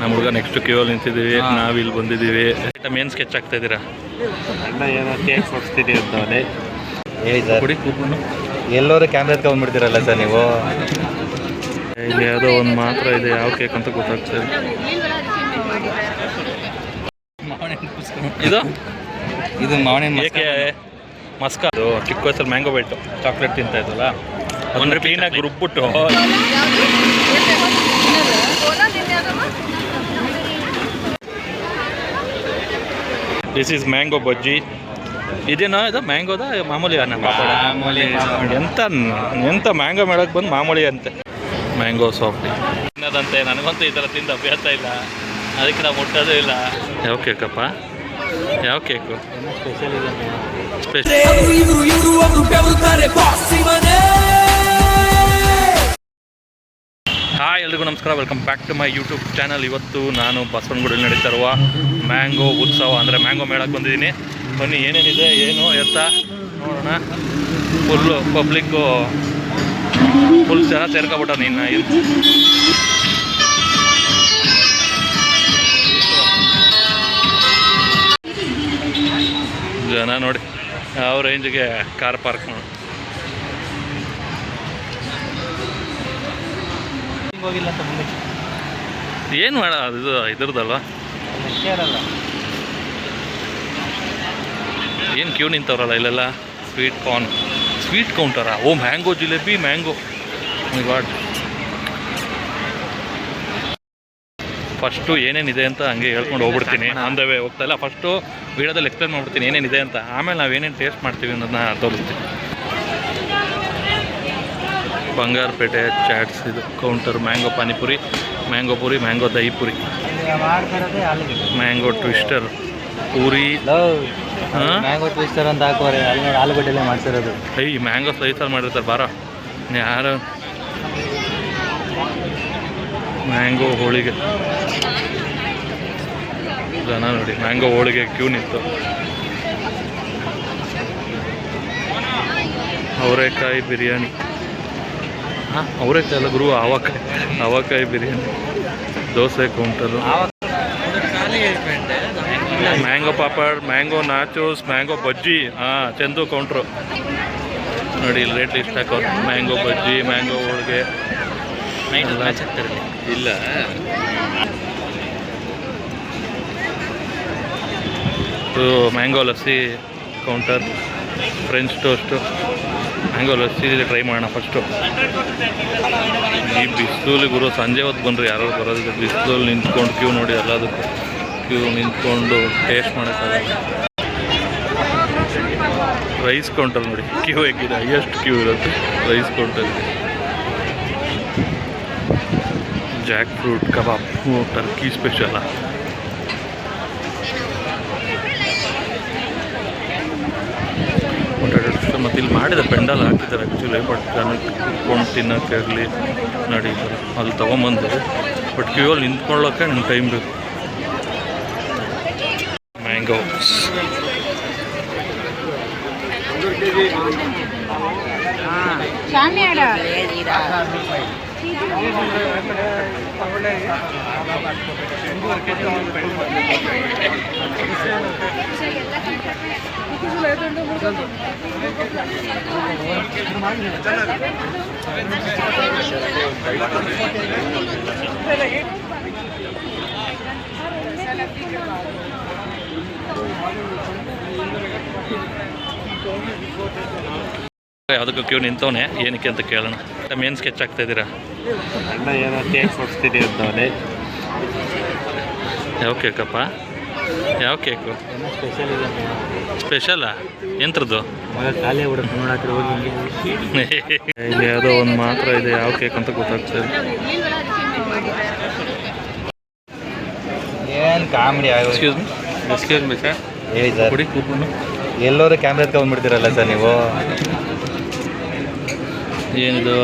ನಮ್ಮ ಹುಡುಗ ನೆಕ್ಸ್ಟ್ ಕ್ಯೂವಲ್ಲಿ ನಿಂತಿದ್ದೀವಿ. ನಾವಿಲ್ಲಿ ಬಂದಿದ್ದೀವಿ. ಐಟಮ್ ಏನು ಸ್ಕೆಚ್ ಆಗ್ತಾ ಇದ್ದೀರಾ? ಅಣ್ಣ ಏನೋ ಕೇಕ್ ಕೊಡ್ಸ್ತೀನಿ ಅಂತವನೇ. ಹೇಳಿ ಸರ್. ಕೊಡಿ ಕೂಪನ್ನು. ಎಲ್ಲರೂ ಕ್ಯಾಮ್ರಾ ಎತ್ಕೊಂಡ್ಬಿಡ್ತೀರಲ್ಲ ಸರ್ ನೀವು. ಇಲ್ಲಿ ಯಾವುದೋ ಒಂದು ಮಾತ್ರ ಇದೆ, ಯಾವ ಕೇಕ್ ಅಂತ ಗೊತ್ತಾಗ್ತದೆ. ಇದು ಇದು ಮಾವಿನ ಏಕೆ ಮಸ್ಕ. ಅದು ಚಿಕ್ಕ ವಯಸ್ಸಲ್ಲಿ ಮ್ಯಾಂಗೋ ಬೈಟು ಚಾಕ್ಲೇಟ್ ತಿಂತಾ ಇದ್ದಲ್ಲ, ಒಂದು ಕ್ಲೀನಾಗಿ ರುಬ್ಬಿಟ್ಟು ದಿಸ್ ಈಸ್ ಮ್ಯಾಂಗೋ ಬಜ್ಜಿ. ಇದೇನೋ ಇದು ಮ್ಯಾಂಗೋದ ಮಾಮೂಲಿ ಅನ್ನ ಮಾಮೂಲಿ ಎಂತ ಮ್ಯಾಂಗೋ ಮೇಳಕ್ಕೆ ಬಂದು ಮಾಮೂಲಿ ಅಂತೆ. ಮ್ಯಾಂಗೋ ಸಾಫ್ಟ್ ತಿನ್ನೋದಂತೆ. ನನಗಂತೂ ಈ ಥರ ತಿಂದು ಅಭ್ಯಾಸ ಇಲ್ಲ, ಅದಕ್ಕೆ ನಾವು ಮುಟ್ಟೋದು ಇಲ್ಲ. ಯಾವ ಕೇಕಪ್ಪ? ಯಾವ ಕೇಕು? ಸ್ಪೆಷಲ್. ಹಾಯ್ ಎಲ್ರಿಗೂ ನಮಸ್ಕಾರ, welcome back to my YouTube channel. ಇವತ್ತು ನಾನು ಬಸವನಗುಡಿಯಲ್ಲಿ ನಡೀತಾ ಇರುವ ಮ್ಯಾಂಗೋ ಉತ್ಸವ ಅಂದರೆ ಮ್ಯಾಂಗೋ ಮೇಳಕ್ಕೆ ಬಂದಿದ್ದೀನಿ. ಬನ್ನಿ ಏನೇನಿದೆ ಏನು ಎತ್ತ ನೋಡೋಣ. ಫುಲ್ಲು ಪಬ್ಲಿಕ್ಕು ಫುಲ್ ಜನ ಸೇರ್ಕೊಬಿಟ್ಟ. ನೀನು ಜನ ನೋಡಿ ಯಾವ ರೇಂಜ್ಗೆ ಕಾರ್ ಪಾರ್ಕ್ ಮಾಡಿ. ಏನು ಮಾಡ ಇದು ಇದ್ರದಲ್ವ, ಏನು ಕ್ಯೂ ನಿಂತವ್ರಲ್ಲ ಇಲ್ಲೆಲ್ಲ. ಸ್ವೀಟ್ ಕೌಂಟರಾ? ಓ ಮ್ಯಾಂಗೋ ಜಿಲೇಬಿ, ಮ್ಯಾಂಗೋ ಗಾಡ್. ಫಸ್ಟು ಏನೇನಿದೆ ಅಂತ ಹಂಗೆ ಹೇಳ್ಕೊಂಡು ಹೋಗ್ಬಿಡ್ತೀನಿ. ಅಂದವೇ ಹೋಗ್ತಾ ಇಲ್ಲ, ಫಸ್ಟು ವೀಡಿಯೋದಲ್ಲಿ ಎಕ್ಸ್ಪ್ಲೇನ್ ಮಾಡ್ಬಿಡ್ತೀನಿ ಏನೇನಿದೆ ಅಂತ. ಆಮೇಲೆ ನಾವೇನೇನು ಟೇಸ್ಟ್ ಮಾಡ್ತೀವಿ ಅನ್ನೋದನ್ನ ತೋರಿಸ್ತೀನಿ. ಬಂಗಾರಪೇಟೆ ಚಾಟ್ಸ್ ಇದು counter. Mango panipuri, mango puri, mango dahi Puri, mango twister, puri. Mango twister ಅಂತ ಹಾಕೋರೆ, ಆಲೂಗಡ್ಡೆಲ್ಲೇ ಮಾಡ್ಸಿರೋದು. ಮ್ಯಾಂಗೋ ಸ್ಲೈಸಲ್ಲಿ ಮಾಡಿರ್ತಾರೆ ಬಾರ. ಯಾರು ಮ್ಯಾಂಗೋ ಹೋಳಿಗೆ ಜನ ನೋಡಿ, ಮ್ಯಾಂಗೋ ಹೋಳಿಗೆ ಕ್ಯೂ ನಿಂತು. ಅವರೆಕಾಯಿ ಬಿರಿಯಾನಿ. ಅವರೆಕಾಯಿ ಅಲ್ಲ ಗುರು, ಅವಕಾಯಿ biryani. Dosa counter. Mango papad, mango nachos, mango bajji. Chandu counter ನೋಡಿ, ಇಲ್ಲಿ ರೇಟ್ ಲಿಸ್ಟ್ ಹಾಕೋರು. ಮ್ಯಾಂಗೋ ಬಜ್ಜಿ, ಮ್ಯಾಂಗೋ ಹೋಳಿಗೆ ಇಲ್ಲ. Mango lassi counter, French toast, mango lassi try ಮಾಡೋಣ ಫಸ್ಟು. ಈ ಬಿಸಿಲಲ್ಲಿ ಗುರು ಸಂಜೆ ಹೊತ್ತು ಬಂದರೆ ಯಾರು ಬರೋದಿಲ್ಲ. ಬಿಸಿಲಲ್ಲಿ ನಿಂತ್ಕೊಂಡು ಕ್ಯೂ ನೋಡಿ, ಎಲ್ಲದಕ್ಕೂ ಕ್ಯೂ ನಿಂತ್ಕೊಂಡು ಟೇಸ್ಟ್ ಮಾಡೋಕ್ಕಾಗಲ್ಲ. ರೈಸ್ ಕೌಂಟರ್ ನೋಡಿ, ಕ್ಯೂ ಹೇಗಿದೆ, ಹೈಯೆಸ್ಟ್ ಕ್ಯೂ ಇರುತ್ತೆ ರೈಸ್ ಕೌಂಟರ್ಗೆ. ಜಾಕ್ ಫ್ರೂಟ್ ಕಬಾಬ್, ಟರ್ಕಿ ಸ್ಪೆಷಲ. ಮತ್ತು ಇಲ್ಲಿ ಮಾಡಿದ ಪೆಂಡಲ್ ಹಾಕಿದ್ದಾರೆ ಆ್ಯಕ್ಚುಲಿ. ಬಟ್ ಜನಕ್ಕೆ ಕುತ್ಕೊಂಡು ತಿನ್ನೋಕ್ಕಾಗಲಿ ನಡೀತಾರೆ. ಅಲ್ಲಿ ತೊಗೊಂಬಂದು ಬಟ್ ಕ್ಯೂವಲ್ಲಿ ನಿಂತ್ಕೊಳ್ಳೋಕ್ಕೆ ನಂಗೆ ಟೈಮ್ ಬೇಕು. ಮ್ಯಾಂಗೋ ಯಾವುದಕ್ಕೂ ಕ್ಯೂ ನಿಂತವನೇ, ಏನಕ್ಕೆ ಅಂತ ಕೇಳೋಣ. ಏನು ಸ್ಕೆಚ್ ಆಗ್ತಾ ಇದ್ದೀರಾ? ಅಣ್ಣ ಏನೋ ಕೇಕ್ ಕೊಡ್ಸ್ತೀನಿ ಅಂತವನೇ. ಯಾವ ಕೇಕಪ್ಪ? ಯಾವ ಕೇಕು? ಸ್ಪೆಷಲ್ಲಾ? ಎಂಥದ್ದು? ಇಲ್ಲಿ ಯಾವುದೋ ಒಂದು ಮಾತ್ರ ಇದೆ, ಯಾವ ಕೇಕ್ ಅಂತ ಗೊತ್ತಾಗ್ತದೆ. ಏನು ಕಾಮಿಡಿ ಆಗೋದು. Excuse me sir. ಹೇಳಿ ಸರ್. ಕೊಡಿ ಕೂಪನ್ನು. ಎಲ್ಲರೂ ಕ್ಯಾಮ್ರಾ ಎತ್ಕೊಂಡ್ಬಿಡ್ತೀರಲ್ಲ ಸರ್ ನೀವು. ಏನಿದು?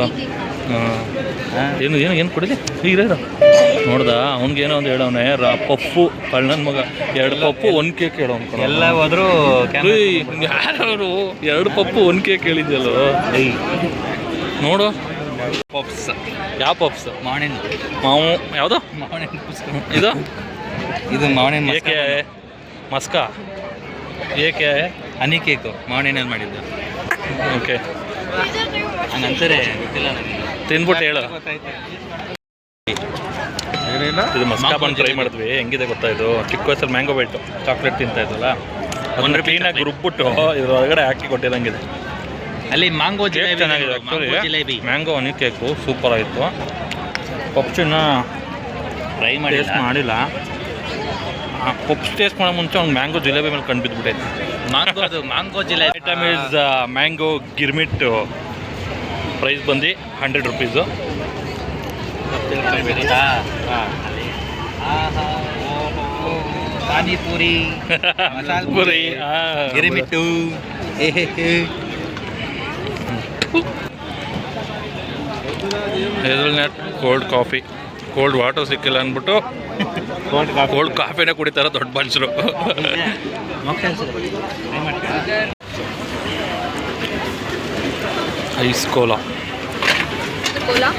ಏನು ಕೊಡಿದೆ ಈಗ ನೋಡ್ದ? ಅವ್ನಿಗೇನೋ ಒಂದು ಹೇಳವನೆ, ಪಪ್ಪು ಕಳ್ಳನ ಮಗ. 2 ಪಪ್ಪು 1 ಕೇಕ್ ಹೇಳೋನು. ಎಲ್ಲ ಹೋದ್ರು ಯಾರು 2 ಪಪ್ಪು 1 ಕೇಕ್ ಹೇಳಿದ್ಯಲ್ಲೋ ನೋಡು. ಪಪ್ಸ್ ಯಾವ ಪಪ್ಸ್? ಮಾವಿನ ಮಾವು ಯಾವುದು ಮಾವಿನ ಇದು? ಇದು ಮಾವಿನ ಏಕೆ ಮಸ್ಕಾ? ಏಕೆ ಹನಿ ಕೇಕು ಮಾವಿನಲ್ಲಿ ಮಾಡಿದ್ದು. ಓಕೆ, ಹಂಗಂತಾರೆ ಗೊತ್ತಿಲ್ಲ ನನಗೆ. ತಿನ್ಬಿಟ್ಟು ಹೇಳು. ಇದು ಮಸ್ಕಾ ಬಂದು ಟ್ರೈ ಮಾಡಿದ್ವಿ, ಹೆಂಗಿದೆ ಗೊತ್ತಾ? ಇದು ಚಿಕ್ಕ ವಯಸ್ಸಲ್ಲಿ ಮ್ಯಾಂಗೋ ಬೈಟು ಚಾಕ್ಲೇಟ್ ತಿಂತಾ ಇದ್ದಲ್ಲ, ಒಂದು ಕ್ಲೀನಾಗಿ ರುಬ್ಬಿಟ್ಟು ಇದ್ರ ಒಳಗಡೆ ಹಾಕಿ ಕೊಟ್ಟಿರಂಗಿದೆ. ಅಲ್ಲಿ ಮ್ಯಾಂಗೋ ಕೇಕ್ ಚೆನ್ನಾಗಿದೆ actually. Mango honey cake super ಆಯಿತು. ಪಪ್ಸಿನ ಟ್ರೈ ಟೇಸ್ಟ್ ಮಾಡಿಲ್ಲ. ಪಪ್ಸ್ ಟೇಸ್ಟ್ ಮಾಡೋ ಮುಂಚೆ ಒಂದು ಮ್ಯಾಂಗೋ ಜಿಲೇಬಿ ಮೇಲೆ ಕಂಡು ಬಿದ್ದುಬಿಟ್ಟೈತೆ. Mango jalebi item is mango girmit. Price ಬಂದು 100 rupees. Panipuri puri girmit. Hazelnut cold coffee. Cold water ಸಿಕ್ಕಿಲ್ಲ ಅಂದ್ಬಿಟ್ಟು ಕೋಲ್ಡ್ ಕಾಫಿನೇ ಕುಡಿತಾರೆ ದೊಡ್ಡ ಮನುಷ್ಯರು. Ice cola. ಕೋಲಾ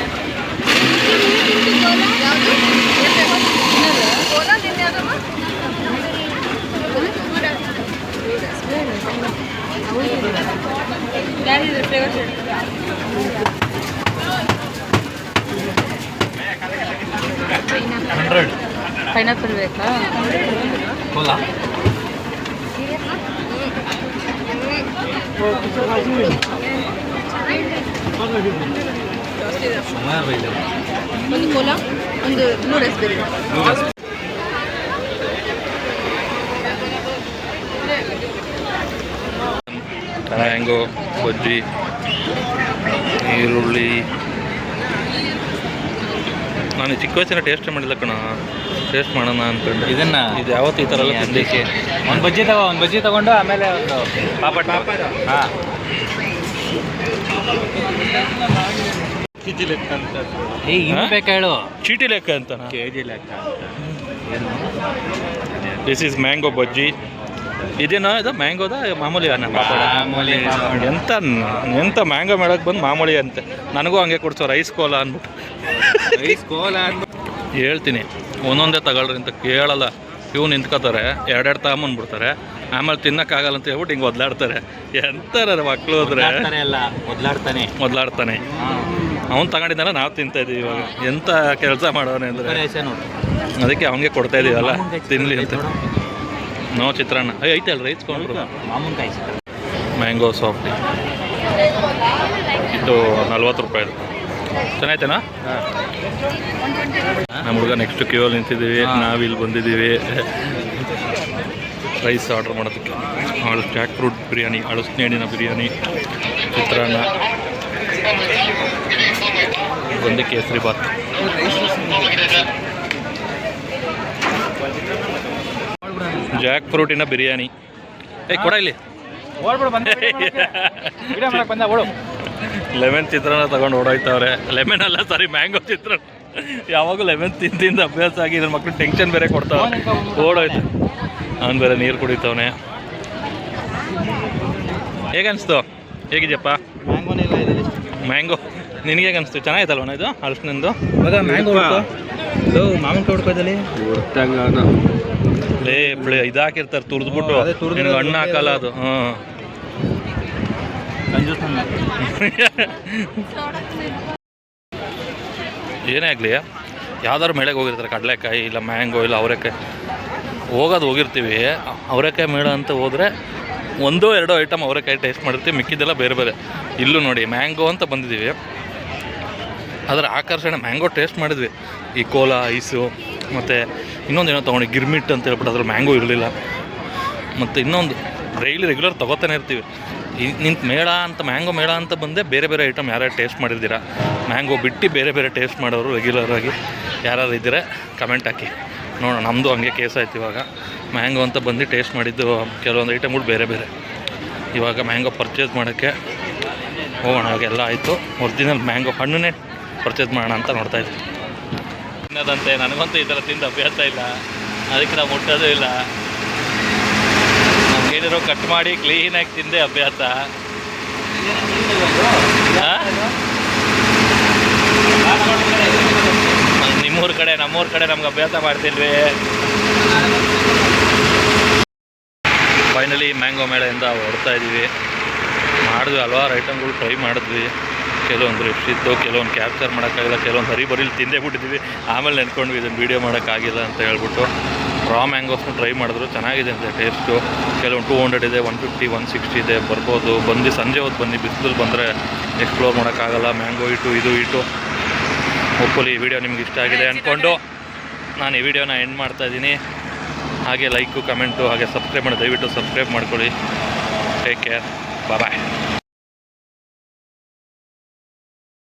ಯಾವುದು? ಕೋಲಾ ನಿನ್ನೆ ಯಾವ್ದಮ್ಮ? ಯಾರಿದ್ರೆ ಫ್ಲೇವರ್ ಪೈನಾಪಲ್ ಬೇಕಾ? ಕೋಲಾ ಒಂದು ಕೋಲಾ, ಒಂದು ನೂಡಲ್ಸ್ ಬೇಕು. ಮ್ಯಾಂಗೋ ಬಜ್ಜಿ, ಈರುಳ್ಳಿ. ನಾನು ಚಿಕ್ಕ ವಯಸ್ಸಿನ ಟೇಸ್ಟ್ ಮಾಡಿಲ್ಲ ಕಣ, ಟೇಸ್ಟ್ ಮಾಡೋಣ ಅಂದ್ಕೊಂಡು. ಇದನ್ನ ಇದು ಯಾವತ್ತು ಈ ಥರ ಎಲ್ಲ ತಿಂದಿಕ್ಕೆ. ಒಂದು ಬಜ್ಜಿ ತಗೊಂಡು ಆಮೇಲೆ ಒಂದು ಪಾಪಡ್. ಹಾಂ, ಕೆಜಿ ಲೆಕ್ಕ ಅಂತ. ಏನು ಬೇಕಾ ಹೇಳು? ಚೀಟಿ ಲೆಕ್ಕ ಅಂತನಾ? ಕೆಜಿ ಲೆಕ್ಕ. ದಿಸ್ ಈಸ್ ಮ್ಯಾಂಗೋ ಬಜ್ಜಿ. ಇದೇನೋ ಇದು ಮ್ಯಾಂಗೋದ ಮಾಮೂಲಿ ಅನ್ನ ಪಾಪಡ? ಮಾಮೂಲಿ ಪಾಪಡ. ಎಂತ ಮ್ಯಾಂಗೋ ಮೇಳಕ್ಕೆ ಬಂದು ಮಾಮೂಲಿ ಅಂತೆ. ನನಗೂ ಹಂಗೆ ಕೊಡ್ಸೋ ರೈಸ್ ಕೋಲಾ ಅಂದ್ಬಿಟ್ಟು. ರೈಸ್ ಕೋಲಾ ಹೇಳ್ತೀನಿ ಒಂದೊಂದೇ ತಗೊಳ್ರಿ ಅಂತ ಕೇಳಲ್ಲ. ಇವು ನಿಂತ್ಕೋತಾರೆ, ಎರಡೆರಡು ತಗೊಂಬಂದ್ಬಿಡ್ತಾರೆ. ಆಮೇಲೆ ತಿನ್ನೋಕ್ಕಾಗಲ್ಲ ಅಂತ ಹೇಳ್ಬಿಟ್ಟು ಹಿಂಗೆ ಒದ್ಲಾಡ್ತಾರೆ. ಎಂತಾರೆ ಮಕ್ಕಳು ಹೋದ್ರೆ ಮೊದಲಾಡ್ತಾನೆ. ಅವ್ನು ತಗೊಂಡಿದ್ದಾನೆ, ನಾವು ತಿಂತಾ ಇದ್ದೀವಿ ಇವಾಗ. ಎಂಥ ಕೆಲಸ ಮಾಡೋನೆ ಅಂದರೆ ಅದಕ್ಕೆ ಅವನಿಗೆ ಕೊಡ್ತಾ ಇದ್ದೀವಲ್ಲ, ತಿನ್ನಲಿ ಅಂತ. ನಾವು ಚಿತ್ರಾನ್ನ ಐತೆ ಅಲ್ಲ ರೈಸ್ ಕೊಂಡ್ರು. ಮ್ಯಾಂಗೋ ಸಾಫ್ಟಿ ಇದು 40 ರೂಪಾಯಿ. ಚೆನ್ನಾಯ್ತೇನಾ? ನಮ್ಮ ಹುಡುಗ ನೆಕ್ಸ್ಟ್ ಕ್ಯೂವಲ್ಲಿ ನಿಂತಿದ್ದೀವಿ. ನಾವಿಲ್ಲಿ ಬಂದಿದ್ದೀವಿ ರೈಸ್ ಆರ್ಡ್ರ್ ಮಾಡೋದಕ್ಕೆ. ಜಾಕ್ ಫ್ರೂಟ್ ಬಿರಿಯಾನಿ, ಹಳಸಿನೇಣಿನ ಬಿರಿಯಾನಿ, ಚಿತ್ರಾನ್ನ, ಒಂದು ಕೇಸರಿ ಬಾತ್. ಜಾಕ್ ಫ್ರೂಟಿನ ಬಿರಿಯಾನಿ. ಕೊಡ ಇಲ್ಲಿ. ಲೆಮನ್ ಚಿತ್ರಾನ್ನ ತಗೊಂಡು ಓಡೋಯ್ತವ್ರೆ. ಲೆಮನ್ ಅಲ್ಲ, ಸಾರಿ, ಮ್ಯಾಂಗೋ ಚಿತ್ರಾನ್ನ. ಯಾವಾಗೂ ಲೆಮನ್ ತಿಂದ ಅಭ್ಯಾಸ ಆಗಿ ಇದ್ರ ಮಕ್ಳು ಟೆನ್ಷನ್ ಬೇರೆ ಕೊಡ್ತಾವೆ. ಓಡೋಯ್ತು. ಅವನು ಬೇರೆ ನೀರು ಕುಡಿತವನೆ. ಹೇಗನ್ನಿಸ್ತು? ಹೇಗಿದೆಯಪ್ಪ ಮ್ಯಾಂಗೋ? ನಿನಗೆ ಹೇಗನ್ನಿಸ್ತು? ಚೆನ್ನಾಗಿತ್ತಲ್ವನ ಇದು ಹಳಸಿನಿಂದು? ಮ್ಯಾಂಗೋ ಮಾಮೂಲಿ ಹುಡ್ಕೋದಲ್ಲಿ ಇದು ಹಾಕಿರ್ತಾರೆ ತುರಿದ್ಬಿಟ್ಟು. ನಿನಗೆ ಹಣ್ಣು ಹಾಕಲ್ಲ ಅದು. ಹಾಂ, ಏನೇ ಆಗಲಿ ಯಾವ್ದಾದ್ರು ಮೇಳೆಗೆ ಹೋಗಿರ್ತಾರೆ, ಕಡಲೆಕಾಯಿ ಇಲ್ಲ ಮ್ಯಾಂಗೋ ಇಲ್ಲ ಅವರೆಕಾಯಿ ಹೋಗಿರ್ತೀವಿ. ಅವರೆಕಾಯಿ ಮೇಳ ಅಂತ ಹೋದರೆ 1-2 ಐಟಮ್ ಅವರೆಕಾಯಿ ಟೇಸ್ಟ್ ಮಾಡಿರ್ತೀವಿ, ಮಿಕ್ಕಿದ್ದೆಲ್ಲ ಬೇರೆ ಬೇರೆ. ಇಲ್ಲೂ ನೋಡಿ ಮ್ಯಾಂಗೋ ಅಂತ ಬಂದಿದ್ದೀವಿ. ಅದರ ಆಕರ್ಷಣೆ ಮ್ಯಾಂಗೋ ಟೇಸ್ಟ್ ಮಾಡಿದ್ವಿ. ಈ ಕೋಲಾ ಐಸು ಮತ್ತು ಇನ್ನೊಂದೇನೋ ತೊಗೊಂಡು ಗಿರ್ಮಿಟ್ ಅಂತ ಹೇಳ್ಬಿಟ್ಟು ಅದ್ರಲ್ಲಿ ಮ್ಯಾಂಗೋ ಇರಲಿಲ್ಲ. ಮತ್ತು ಇನ್ನೊಂದು ಡೈಲಿ ರೆಗ್ಯುಲರ್ ತೊಗೋತಾನೆ ಇರ್ತೀವಿ. ನಿಂತು ಮೇಳ ಅಂತ, ಮ್ಯಾಂಗೋ ಮೇಳ ಅಂತ ಬಂದೆ ಬೇರೆ ಬೇರೆ ಐಟಮ್ ಯಾರ್ಯಾರು ಟೇಸ್ಟ್ ಮಾಡಿದ್ದೀರಾ, ಮ್ಯಾಂಗೋ ಬಿಟ್ಟು ಬೇರೆ ಬೇರೆ ಟೇಸ್ಟ್ ಮಾಡೋರು ರೆಗ್ಯುಲರಾಗಿ ಯಾರು ಇದ್ದರೆ ಕಮೆಂಟ್ ಹಾಕಿ ನೋಡೋಣ. ನಮ್ಮದು ಹಂಗೆ ಕೇಸ್ ಆಯ್ತು. ಇವಾಗ ಮ್ಯಾಂಗೋ ಅಂತ ಬಂದು ಟೇಸ್ಟ್ ಮಾಡಿದ್ದು ಕೆಲವೊಂದು ಐಟಮ್ಗಳು ಬೇರೆ ಬೇರೆ. ಇವಾಗ ಮ್ಯಾಂಗೋ ಪರ್ಚೇಸ್ ಮಾಡೋಕ್ಕೆ ಹೋಗೋಣ. ಇವಾಗೆಲ್ಲ ಆಯಿತು. ಒರಿಜಿನಲ್ ಮ್ಯಾಂಗೋ ಹಣ್ಣನ್ನೇ ಪರ್ಚೇಸ್ ಮಾಡೋಣ ಅಂತ ನೋಡ್ತಾಯಿದ್ವಿ. ತಿನ್ನೋದಂತೆ ನನಗಂತೂ ಈ ಥರ ತಿಂದು ಅಭ್ಯಾಸ ಇಲ್ಲ, ಅದಕ್ಕೆ ನಾವು ಮುಟ್ಟೋದು ಇಲ್ಲ. ನಮಗೇನಿರೋ ಕಟ್ ಮಾಡಿ ಕ್ಲೀನಾಗಿ ತಿಂದೆ ಅಭ್ಯಾಸ. ಹಾಂ ನಿಮ್ಮೂರ ಕಡೆ ನಮ್ಮೂರ ಕಡೆ ನಮ್ಗೆ ಅಭ್ಯಾಸ ಮಾಡ್ತಿಲ್ವಿ. ಫೈನಲಿ ಮ್ಯಾಂಗೋ ಮೇಳೆಯಿಂದ ಹೊರಡ್ತಾ ಇದ್ದೀವಿ. ಮಾಡಿದ್ವಿ ಹಲವಾರು ಐಟಮ್ಗಳು ಟ್ರೈ ಮಾಡಿದ್ವಿ. ಕೆಲವೊಂದು ರಶ್ ಇತ್ತು, ಕೆಲವೊಂದು ಕ್ಯಾಪ್ಚರ್ ಮಾಡೋಕ್ಕಾಗಿಲ್ಲ, ಕೆಲವೊಂದು ಹರಿಬರಿಲಿ ತಿಂದೇ ಬಿಟ್ಟಿದ್ವಿ. ಆಮೇಲೆ ನೆನ್ಕೊಂಡ್ವಿ ಇದನ್ನು ವೀಡಿಯೋ ಮಾಡೋಕ್ಕಾಗಿಲ್ಲ ಅಂತ ಹೇಳ್ಬಿಟ್ಟು. ರಾ ಮ್ಯಾಂಗೋಸ್ನು ಟ್ರೈ ಮಾಡಿದ್ರು, ಚೆನ್ನಾಗಿದೆ ಅಂತೆ ಟೇಸ್ಟು. ಕೆಲವೊಂದು 200 ಇದೆ, 150, 160 ಇದೆ. ಬರ್ಬೋದು, ಬಂದು ಸಂಜೆ ಹೊತ್ತು ಬನ್ನಿ, ಬಿಸಿಲಲ್ಲಿ ಬಂದರೆ ಎಕ್ಸ್ಪ್ಲೋರ್ ಮಾಡೋಕ್ಕಾಗಲ್ಲ. ಮ್ಯಾಂಗೋ ಇದು ಇಟ್ಟು ಹೋಪ್ಫುಲಿ ಈ ವಿಡಿಯೋ ನಿಮ್ಗೆ ಇಷ್ಟ ಆಗಿದೆ ಅಂದ್ಕೊಂಡು ನಾನು ಈ ವಿಡಿಯೋನ ಎಂಡ್ ಮಾಡ್ತಾಯಿದ್ದೀನಿ. ಹಾಗೆ ಲೈಕು, ಕಮೆಂಟು, ಹಾಗೆ ಸಬ್ಸ್ಕ್ರೈಬ್ ಮಾಡಿ, ದಯವಿಟ್ಟು ಸಬ್ಸ್ಕ್ರೈಬ್ ಮಾಡ್ಕೊಳ್ಳಿ. ಟೇಕ್ ಕೇರ್, ಬಾಯ್.